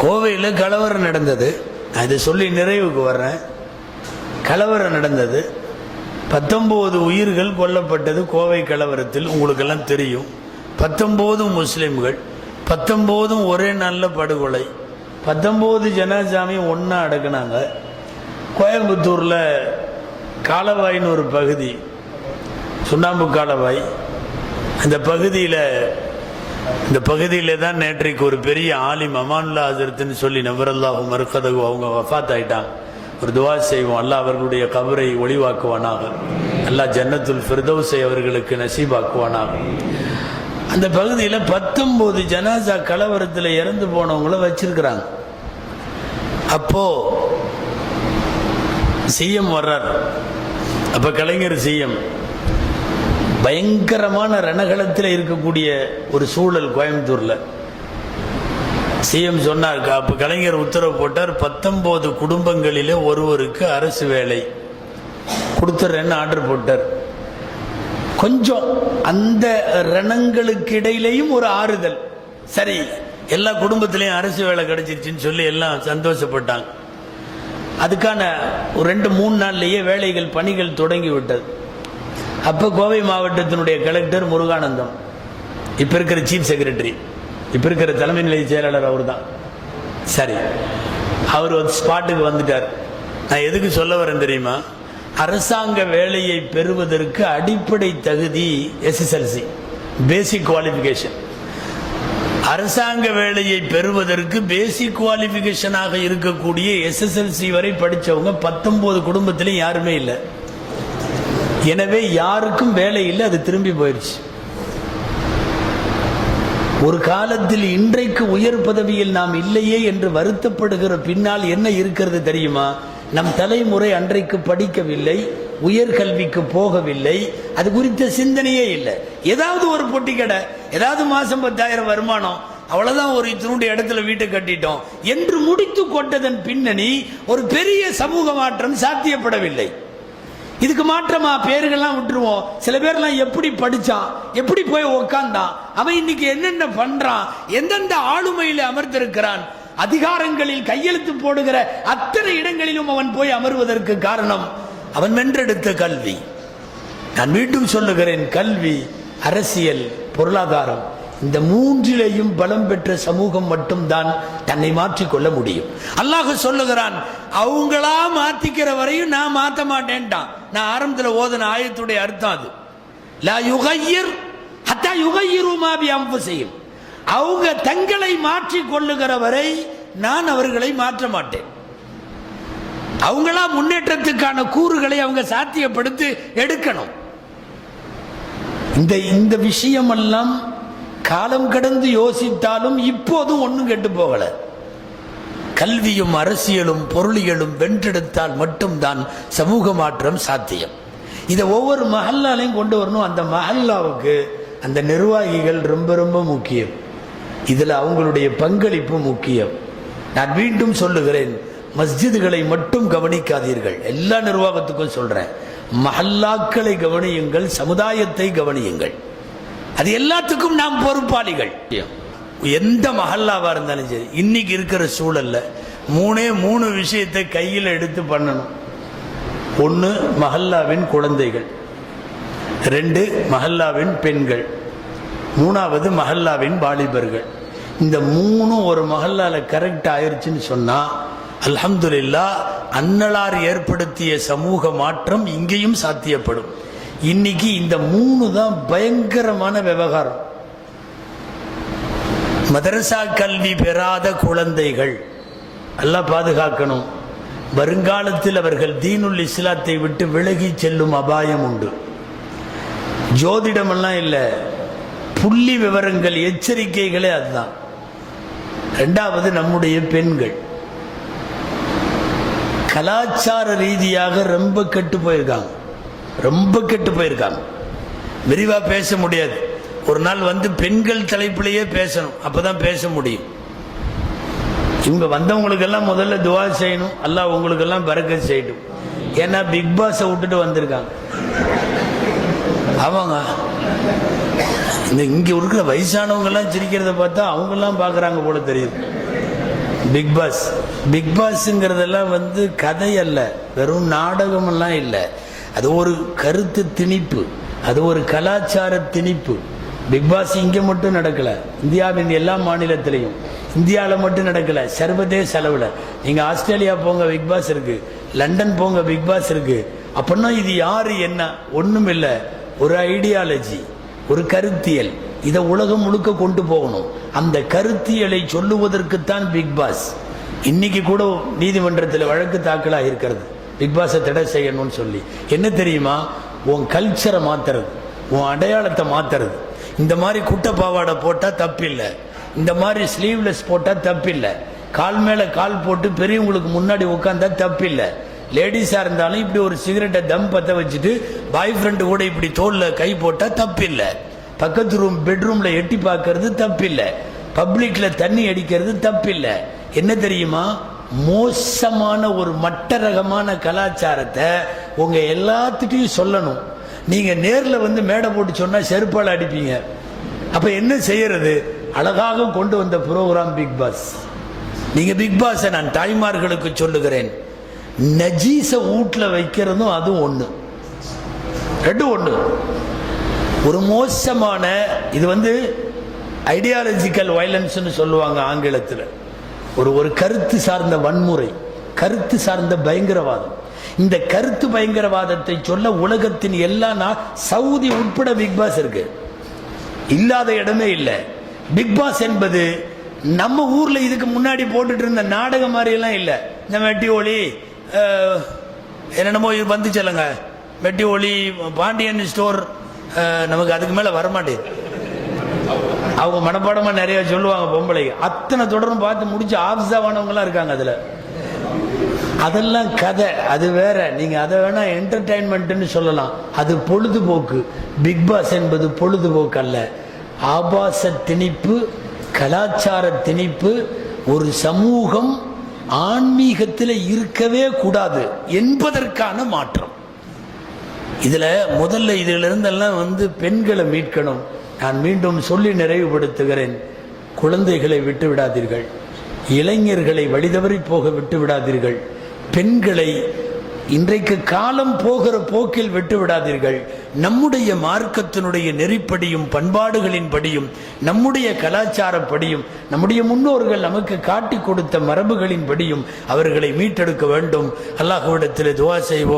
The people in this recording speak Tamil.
கோவையில் கலவரம் நடந்தது. நான் இதை சொல்லி நிறைவுக்கு வர்றேன். கலவரம் நடந்தது, 19 உயிர்கள் கொல்லப்பட்டது கோவை கலவரத்தில். உங்களுக்கெல்லாம் தெரியும். 19 முஸ்லிம்கள், 19 ஒரே நாளில் படுகொலை. 19 ஜனாசாமி ஒன்றா அடக்குனாங்க. கோயம்புத்தூரில் காலவாயின்னு ஒரு பகுதி, சுண்ணாம்பு காலவாய், அந்த பகுதியில் தான் நேற்றைக்கு ஒரு பெரிய ஆலிம் அமானுல்லா ஹஜரத்துன்னு சொல்லி நபரல்லாஹு மர்கதகு அவங்க வஃபாத் ஆயிட்டாங்க. ஒரு துவா செய்வோம், அல்லாஹ் அவர்களுடைய கபரை ஒளிவாக்குவானாக, அல்லாஹ் ஜன்னத்துல் ஃபிர்தௌஸை அவர்களுக்கு நசீபாக்குவானாக. அந்த பகுதியில் 19 ஜனாசா கலவரத்தில் இறந்து போனவங்கள வச்சிருக்கிறாங்க. அப்போ சிஎம் வர்றார். அப்ப கலைஞர் சிஎம், பயங்கரமான ரணகளத்தில் இருக்கக்கூடிய ஒரு சூழல் கோயம்புத்தூர்ல. சிஎம் சொன்னார், அப்ப கலைஞர் உத்தரவு போட்டார், 19 குடும்பங்களிலே ஒருவருக்கு அரசு வேலை கொடுத்துறேன்னு ஆர்டர் போட்டார். கொஞ்சம் அந்த ரணங்களுக்கு இடையிலையும் ஒரு ஆறுதல். சரி, எல்லா குடும்பத்திலையும் அரசு வேலை கிடைச்சிருச்சுன்னு சொல்லி எல்லாம் சந்தோஷப்பட்டாங்க. அதுக்கான ஒரு 2-3 நாள்லேயே வேலைகள் பணிகள் தொடங்கி விட்டது. அப்போ கோவை மாவட்டத்தினுடைய கலெக்டர் முருகானந்தம், இப்போ இருக்கிற சீஃப் செக்ரட்டரி, இப்போ இருக்கிற தலைமை நிலைய செயலாளர் அவர் தான். சரி, அவர் ஸ்பாட்டுக்கு வந்துட்டார். நான் எதுக்கு சொல்ல வரேன் தெரியுமா? அரசாங்க வேலையை பெறுவதற்கு அடிப்படை தகுதி SSLC, பேசிக் குவாலிஃபிகேஷன். அரசாங்க வேலையை பெறுவதற்கு பேசிக் குவாலிஃபிகேஷனாக இருக்கக்கூடிய SSLC வரை படித்தவங்க 19 குடும்பத்திலும் யாருமே இல்லை. எனவே யாருக்கும் வேலை இல்லை, அது திரும்பி போயிடுச்சு. ஒரு காலத்தில் இன்றைக்கு உயர் பதவியில் நாம் இல்லையே என்று வருத்தப்படுகிற பின்னால் என்ன இருக்கிறது தெரியுமா? நம் தலைமுறை அன்றைக்கு படிக்கவில்லை, உயர்கல்விக்கு போகவில்லை, அது குறித்த சிந்தனையே இல்லை. ஏதாவது ஒரு பொட்டி கடை, ஏதாவது மாசம் 10,000 வருமானம், அவ்வளவுதான், ஒரு இத்தினுடைய இடத்துல வீட்டை கட்டிட்டோம் என்று முடித்து கொண்டதன் பின்னணி ஒரு பெரிய சமூக மாற்றம் சாத்தியப்படவில்லை. இதுக்கு மாற்றமா பேர்கள்லாம் விட்டுருவோம். சில பேர்லாம் எப்படி படிச்சான், எப்படி போய் உக்காந்தான், அவன் இன்னைக்கு என்னென்ன பண்றான், எந்தெந்த ஆளுமையில அமர்ந்திருக்கிறான், அதிகாரங்களில் கையெழுத்து போடுகிற அத்தனை இடங்களிலும் அவன் போய் அமர்வதற்கு காரணம் அவன் வென்றெடுத்த கல்வி. நான் மீண்டும் சொல்லுகிறேன், கல்வி, அரசியல், பொருளாதாரம், இந்த மூன்றிலேயும் பலம் பெற்ற சமூகம் மட்டும்தான் தன்னை மாற்றிக்கொள்ள முடியும். அல்லாஹ் சொல்லுகிறான், அவங்களா மாத்திக்கிற வரையும் நான் மாற்ற மாட்டேன்ட்டான். நான் ஆரம்பத்தில் ஓதன ஆயத்துடைய அர்த்தம் அது. லா யுகையிர் ஹத்தா யுகையிரு மா பி அன்ஃபுஸிஹிம். அவங்க தங்களை மாற்றிக் கொள்ளுகிற வரை நான் அவர்களை மாற்ற மாட்டேன். அவங்களா முன்னேற்றத்துக்கான கூறுகளை அவங்க சாத்தியப்படுத்தி எடுக்கணும். இந்த விஷயமெல்லாம் காலம் கடந்து யோசித்தாலும் இப்போதும் ஒன்றும் கெட்டு போகல. கல்வியும் அரசியலும் பொருளியலும் வென்றெடுத்தால் மட்டும்தான் சமூக மாற்றம் சாத்தியம். இதை ஒவ்வொரு மஹல்லாலையும் கொண்டு வரணும். அந்த மஹல்லாவுக்கு அந்த நிர்வாகிகள் ரொம்ப ரொம்ப முக்கியம். இதுல அவங்களுடைய பங்களிப்பு முக்கியம். நான் மீண்டும் சொல்லுகிறேன், மஸ்ஜிதுகளை மட்டும் கவனிக்காதீர்கள். எல்லா நிர்வாகத்துக்கும் சொல்றேன், மஹல்லாக்களை கவனியுங்கள், சமுதாயத்தை கவனியுங்கள். அது எல்லாத்துக்கும் நாம் பொறுப்பாளிகள். எந்த மஹல்லாவா இருந்தாலும் சரி, இன்னைக்கு இருக்கிற சூழல்ல 3 விஷயத்தை கையில் எடுத்து பண்ணணும். 1, மஹல்லாவின் குழந்தைகள், 2, மஹல்லாவின் பெண்கள், 3வது மஹல்லாவின் வாலிபர்கள். இந்த 3 ஒரு மஹல்லால கரெக்ட் ஆயிருச்சுன்னு சொன்னா அல்ஹம்துலில்லாஹ், அன்னலார் ஏற்படுத்திய சமூக மாற்றம் இங்கேயும் சாத்தியப்படும். இன்னைக்கு இந்த 3 தான் பயங்கரமான விவகாரம். மதரசா கல்வி பெறாத குழந்தைகள் அல்லாஹ் பாதுகாக்கணும். வருங்காலத்தில் அவர்கள் தீனுல் இஸ்லாத்தை விட்டு விலகி செல்லும் அபாயம் உண்டு. ஜோதிடமெல்லாம் இல்லை, புள்ளி விவரங்கள், எச்சரிக்கைகளே அதுதான். 2வது நம்முடைய பெண்கள் கலாச்சார ரீதியாக ரொம்ப கெட்டு போயிருக்காங்க, ரொம்ப கெட்டு போயிருக்காங்க. விரிவா பேச முடியாது. ஒரு நாள் வந்து பெண்கள் தலைப்பிலேயே பேசணும், அப்பதான் பேச முடியும். இவங்க வந்தவங்களுக்கெல்லாம் முதல்ல துவா செய்யணும், அல்லாஹ் உங்களுக்கெல்லாம் பரக்கத் செய்யட்டும். ஏன்னா பிக் பாஸை விட்டுட்டு வந்திருக்காங்க அவங்க. இங்க இருக்கிற வயசானவங்க எல்லாம் சிரிக்கிறத பார்த்தா அவங்க எல்லாம் பாக்குறாங்க போல தெரியுது. Big pass. பிக் பாஸ்ங்கிறதெல்லாம் வந்து கதை அல்ல, வெறும் நாடகமெல்லாம் இல்லை. அது ஒரு கருத்து திணிப்பு, அது ஒரு கலாச்சார திணிப்பு. பிக் பாஸ் இங்கே மட்டும் நடக்கல, இந்தியாவின் எல்லா மாநிலத்திலையும். இந்தியாவில் மட்டும் நடக்கல, சர்வதேச அளவில். நீங்கள் ஆஸ்திரேலியா போங்க, பிக் பாஸ் இருக்கு. லண்டன் போங்க, பிக் பாஸ் இருக்கு. அப்படின்னா இது யாரு என்ன ஒன்றும் இல்லை, ஒரு ஐடியாலஜி, ஒரு கருத்தியல். இதை உலகம் முழுக்க கொண்டு போகணும். அந்த கருத்தியலை சொல்லுவதற்குத்தான் பிக் பாஸ். இன்னைக்கு கூட நீதிமன்றத்தில் வழக்கு தாக்கலாக இருக்கிறது, பிக் பாஸை தடை செய்யணும்னு சொல்லி. என்ன தெரியுமா? உன் கல்ச்சரை மாத்துறது, உன் அடையாளத்தை மாத்துறது. இந்த மாதிரி குட்டை பாவாடை போட்டால் தப்பில்லை, இந்த மாதிரி ஸ்லீவ்லெஸ் போட்டால் தப்பில்லை, கால் மேலே கால் போட்டு பெரியவங்களுக்கு முன்னாடி உட்காந்தா தப்பில்லை. லேடிஸாக இருந்தாலும் இப்படி ஒரு சிகரெட்டை தம் பற்ற வச்சுட்டு பாய் ஃப்ரெண்டு கூட இப்படி தோளில் கை போட்டால் தப்பில்லை. பக்கத்து ரூம் பெட்ரூம்ல எட்டி பார்க்கறது தப்பில்லை. பப்ளிக்ல தண்ணி அடிக்கிறது தப்பில்லை. என்ன தெரியுமா? மோசமான ஒரு மட்ட ரகமான கலாச்சாரத்தை உங்க எல்லாத்துட்டையும் சொல்லணும். நீங்க நேர்ல வந்து மேடை போட்டு சொன்னா செருப்பால் அடிப்பீங்க. அப்ப என்ன செய்யறது? அழகாக கொண்டு வந்த புரோகிராம் பிக் பாஸ். நீங்க பிக் பாஸை நான் தாய்மார்களுக்கு சொல்லுகிறேன், நஜீஸ வீட்டுல வைக்கிறதும் அதுவும் ஒண்ணு, ரெண்டும் ஒண்ணு. ஒரு மோசமான, இது வந்து ஐடியாலஜிக்கல் வயலன்ஸ்னு சொல்லுவாங்க ஆங்கிலத்தில். ஒரு கருத்து சார்ந்த வன்முறை, கருத்து சார்ந்த பயங்கரவாதம். இந்த கருத்து பயங்கரவாதத்தை சொல்ல உலகத்தின் எல்லா சவுதி உட்பட பிக் பாஸ் இருக்கு, இல்லாத இடமே இல்லை. பிக் பாஸ் என்பது நம்ம ஊர்ல இதுக்கு முன்னாடி போட்டுட்டு இருந்த நாடகம் மாதிரி எல்லாம் இல்லை. இந்த வெட்டி ஒளி என்னென்னமோ வந்து சொல்லுங்க, வெட்டி ஒளி, பாண்டியன் ஸ்டோர், நமக்கு அதுக்கு மேல வரமாட்டேது. அவங்க மனப்பாடமா நிறைய சொல்லுவாங்க பொம்பளை. அத்தனை தொடரும் பார்த்து முடிச்சு ஆப்ஸாவானவங்களாம் இருக்காங்க அதுல. அதெல்லாம் கதை, அது வேற. நீங்க அதை வேணா என்டர்டைன்மெண்ட்னு சொல்லலாம், அது பொழுதுபோக்கு. பிக் பாஸ் என்பது பொழுதுபோக்கு அல்ல, ஆபாச திணிப்பு, கலாச்சார திணிப்பு. ஒரு சமூகம் ஆன்மீகத்தில் இருக்கவே கூடாது என்பதற்கான மாற்றம். இதுல முதல்ல இதுல இருந்தெல்லாம் வந்து பெண்களை மீட்கணும். நான் மீண்டும் சொல்லி நிறைவுபடுத்துகிறேன், குழந்தைகளை விட்டு விடாதீர்கள், இளைஞர்களை வழிதவறி போக விட்டு விடாதீர்கள், பெண்களை இன்றைக்கு காலம் போகிற போக்கில் விட்டு விடாதீர்கள். நம்முடைய மார்க்கத்தினுடைய நெறிப்படியும் பண்பாடுகளின்படியும் நம்முடைய கலாச்சாரப்படியும் நம்முடைய முன்னோர்கள் நமக்கு காட்டி கொடுத்த மரபுகளின்படியும் அவர்களை மீட்டெடுக்க வேண்டும். அல்லாஹ்விடத்தில் துஆ செய்வோம்.